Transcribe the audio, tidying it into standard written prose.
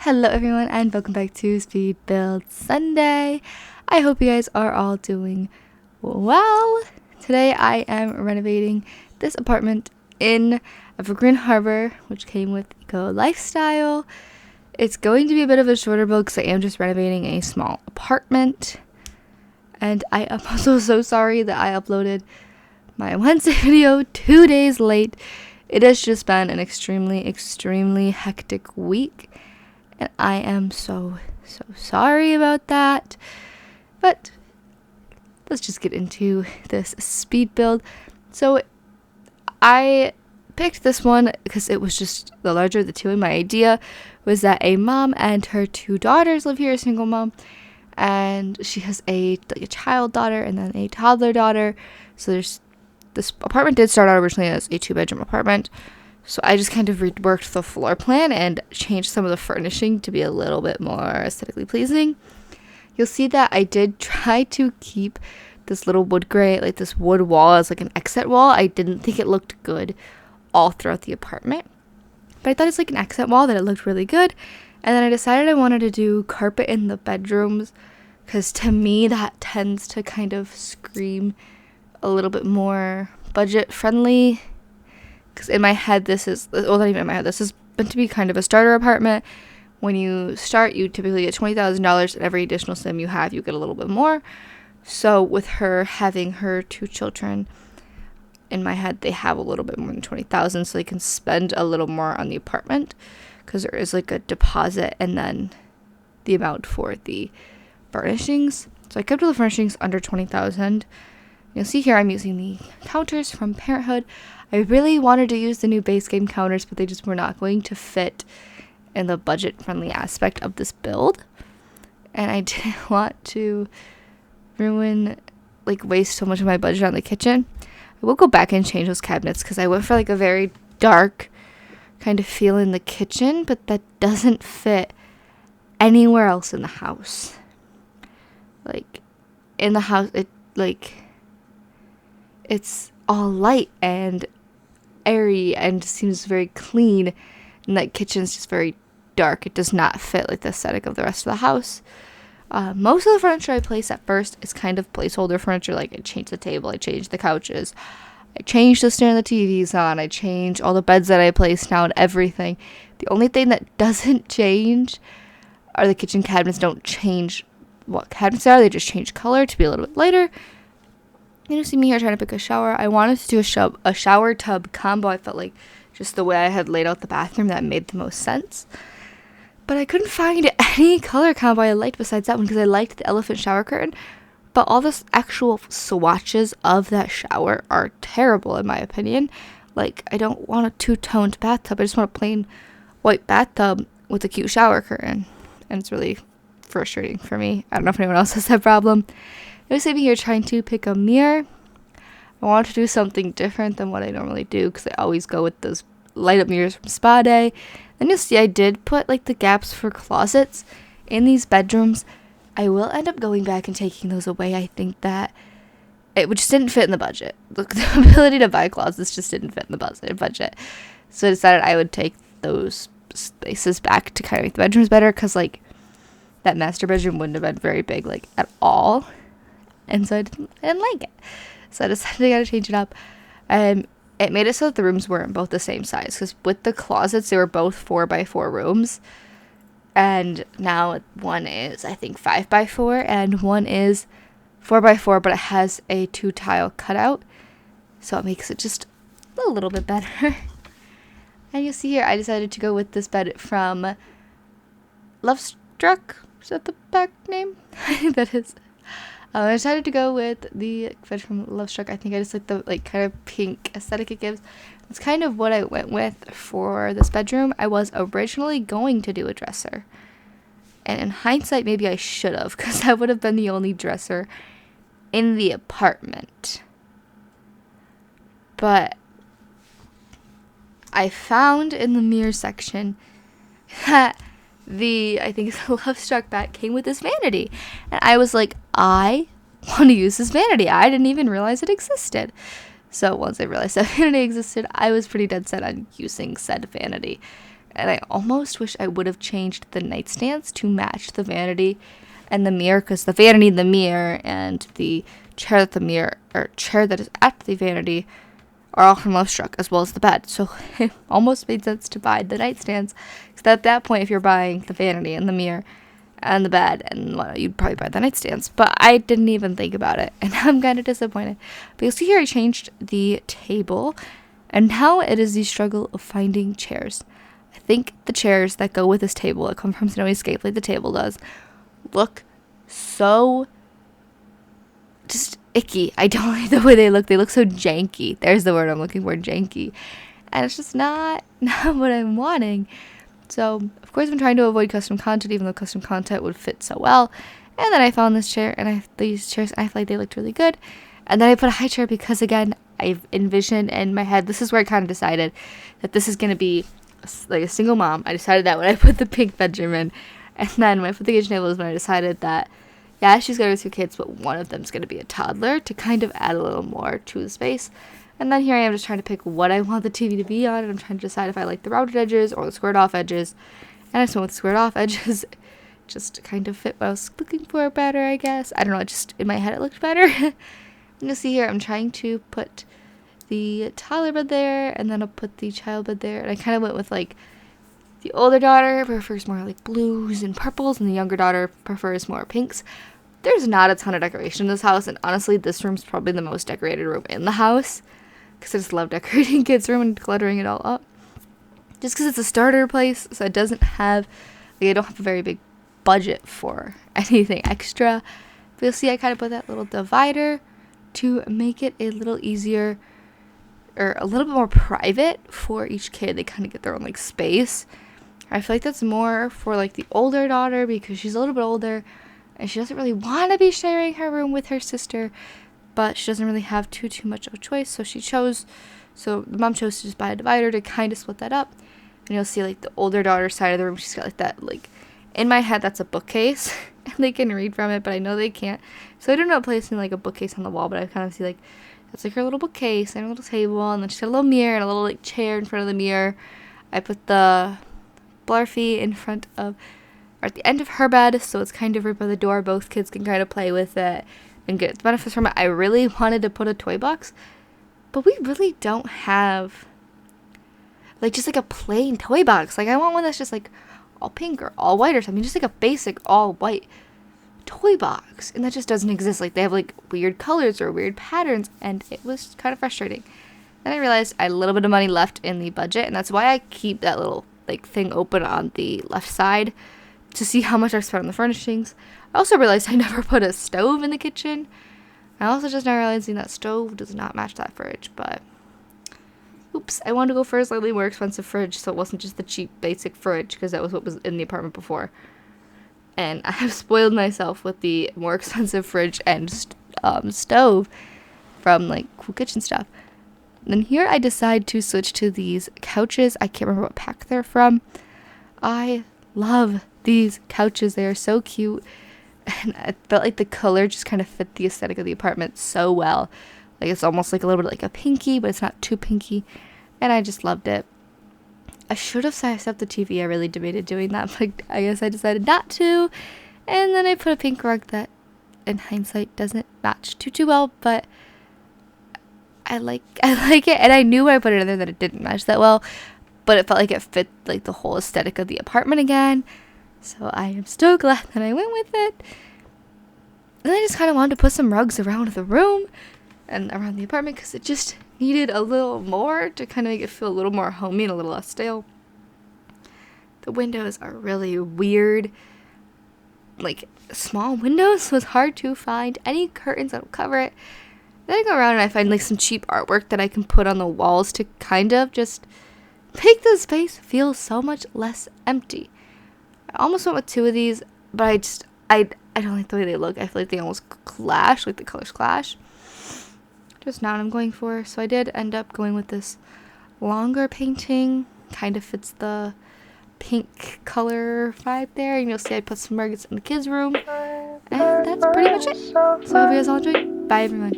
Hello everyone and welcome back to Speed Build Sunday. I hope you guys are all doing well. Today I am renovating this apartment in Evergreen Harbor, which came with Eco Lifestyle. It's going to be a bit of a shorter build because I am just renovating a small apartment. And I am also so sorry that I uploaded my Wednesday video 2 days late. It has just been an extremely hectic week. And I am so sorry about that. But let's just get into this speed build. So I picked this one because it was just the larger of the two. And my idea was that a mom and her two daughters live here, a single mom. And she has a child daughter and then a toddler daughter. So this apartment did start out originally as a 2-bedroom apartment. So I just kind of reworked the floor plan and changed some of the furnishing to be a little bit more aesthetically pleasing. You'll see that I did try to keep this little wood grate, like this wood wall, as like an exit wall. I didn't think it looked good all throughout the apartment, but I thought it's like an exit wall that it looked really good. And then I decided I wanted to do carpet in the bedrooms because to me that tends to kind of scream a little bit more budget friendly. Because in my head, this is meant to be kind of a starter apartment. When you start, you typically get $20,000, and every additional sim you have, you get a little bit more. So with her having her two children, in my head, they have a little bit more than $20,000, so they can spend a little more on the apartment, because there is like a deposit and then the amount for the furnishings. So I kept all the furnishings under $20,000. You'll see here I'm using the counters from Parenthood. I really wanted to use the new base game counters, but they just were not going to fit in the budget-friendly aspect of this build. And I didn't want to waste so much of my budget on the kitchen. I will go back and change those cabinets because I went for like a very dark kind of feel in the kitchen, but that doesn't fit anywhere else in the house. Like, in the house, it's all light and airy and seems very clean, and that kitchen's just very dark. It does not fit like the aesthetic of the rest of the house. Most of the furniture I place at first is kind of placeholder furniture. Like I changed the table, I changed the couches, I changed the stand the TV's on, I changed all the beds that I placed now and everything. The only thing that doesn't change are the kitchen cabinets. Don't change what cabinets are, they just change color to be a little bit lighter. You see me here trying to pick a shower. I wanted to do a shower tub combo. I felt like just the way I had laid out the bathroom, that made the most sense. But I couldn't find any color combo I liked besides that one because I liked the elephant shower curtain. But all the actual swatches of that shower are terrible in my opinion. Like, I don't want a two-toned bathtub. I just want a plain white bathtub with a cute shower curtain. And it's really frustrating for me. I don't know if anyone else has that problem. I was sitting here trying to pick a mirror. I wanted to do something different than what I normally do because I always go with those light up mirrors from Spa Day. Then you'll see I did put like the gaps for closets in these bedrooms. I will end up going back and taking those away. I think that it just didn't fit in the budget. The ability to buy closets just didn't fit in the budget. So I decided I would take those spaces back to kind of make the bedrooms better because like that master bedroom wouldn't have been very big like at all. And so I didn't like it. So I decided I gotta change it up. It made it so that the rooms weren't both the same size. Because with the closets, they were both 4x4 rooms. And now one is, I think, 5x4. And one is 4x4, but it has a 2-tile cutout. So it makes it just a little bit better. And you see here, I decided to go with this bed from Lovestruck. Is that the back name? I think that is. I decided to go with the bed from Lovestruck. I think I just like the kind of pink aesthetic it gives. It's kind of what I went with for this bedroom. I was originally going to do a dresser. And in hindsight, maybe I should have, because that would have been the only dresser in the apartment. But I found in the mirror section that I think it's the Lovestruck bat came with this vanity. And I was like, I want to use this vanity. I didn't even realize it existed. So once I realized that vanity existed, I was pretty dead set on using said vanity. And I almost wish I would have changed the nightstands to match the vanity and the mirror, because the vanity, the mirror, and the chair that is at the vanity are all from Love Struck, as well as the bed. So it almost made sense to buy the nightstands, because at that point, if you're buying the vanity and the mirror and the bed, and you'd probably buy the nightstands. But I didn't even think about it, and I'm kind of disappointed. But you'll see here I changed the table, and now it is the struggle of finding chairs. I think the chairs that go with this table, that come from Snowy Escape, like the table does, look so just icky. I don't like the way they look. They look so janky. There's the word I'm looking for, janky. And it's just not what I'm wanting. So, of course, I'm trying to avoid custom content, even though custom content would fit so well. And then I found this chair, and these chairs, I feel like they looked really good. And then I put a high chair because, again, I've envisioned in my head, this is where I kind of decided that this is going to be like a single mom. I decided that when I put the pink bedroom in. And then when I put the kitchen table is when I decided that, yeah, she's got her 2 kids, but one of them's going to be a toddler, to kind of add a little more to the space. And then here I am just trying to pick what I want the TV to be on, and I'm trying to decide if I like the rounded edges or the squared off edges. And I just went with the squared off edges, just to kind of fit what I was looking for better, I guess. I don't know, just in my head it looked better. And you'll see here, I'm trying to put the toddler bed there, and then I'll put the child bed there. And I kind of went with, like, the older daughter prefers more, like, blues and purples, and the younger daughter prefers more pinks. There's not a ton of decoration in this house, and honestly, this room's probably the most decorated room in the house, because I just love decorating kids' room and cluttering it all up. Just because it's a starter place, so it doesn't have, like, I don't have a very big budget for anything extra. But you'll see I kind of put that little divider to make it a little easier, or a little bit more private for each kid. They kind of get their own, like, space. I feel like that's more for, like, the older daughter, because she's a little bit older, and she doesn't really want to be sharing her room with her sister, but she doesn't really have too much of a choice, so the mom chose to just buy a divider to kind of split that up. And you'll see, like, the older daughter's side of the room, she's got, like, that, like, in my head, that's a bookcase, and they can read from it, but I know they can't, so I don't know placing, like, a bookcase on the wall, but I kind of see, like, that's, like, her little bookcase, and her little table, and then she's got a little mirror, and a little, like, chair in front of the mirror. I put the Blarfy in front of, or at the end of her bed, so it's kind of right by the door. Both kids can kind of play with it and get the benefits from it. I really wanted to put a toy box, but we really don't have, like, just, like, a plain toy box. Like, I want one that's just, like, all pink or all white or something. Just, like, a basic all white toy box. And that just doesn't exist. Like, they have, like, weird colors or weird patterns, and it was kind of frustrating. Then I realized I had a little bit of money left in the budget, and that's why I keep that little, like, thing open on the left side to see how much I spent on the furnishings. I also realized I never put a stove in the kitchen. I also just now realizing that stove does not match that fridge, but oops, I wanted to go for a slightly more expensive fridge, so it wasn't just the cheap basic fridge, because that was what was in the apartment before. And I have spoiled myself with the more expensive fridge and stove from, like, Cool Kitchen stuff. And then here I decide to switch to these couches. I can't remember what pack they're from. I love these couches. They are so cute. And I felt like the color just kind of fit the aesthetic of the apartment so well. Like, it's almost like a little bit like a pinky, but it's not too pinky. And I just loved it. I should have sized up the TV. I really debated doing that, but I guess I decided not to. And then I put a pink rug that, in hindsight, doesn't match too well, but I like it. And I knew when I put it in there that it didn't match that well, but it felt like it fit, like, the whole aesthetic of the apartment again. So I am so glad that I went with it. And I just kind of wanted to put some rugs around the room and around the apartment, because it just needed a little more to kind of make it feel a little more homey and a little less stale. The windows are really weird. Like, small windows, so it's hard to find any curtains that will cover it. Then I go around and I find, like, some cheap artwork that I can put on the walls to kind of just make the space feel so much less empty. I almost went with 2 of these, but I don't like the way they look. I feel like they almost clash, like the colors clash. Just not what I'm going for. So I did end up going with this longer painting. Kind of fits the pink color vibe there. And you'll see I put some rugs in the kids' room. And that's pretty much it. So I hope you guys all enjoyed. Bye, everyone.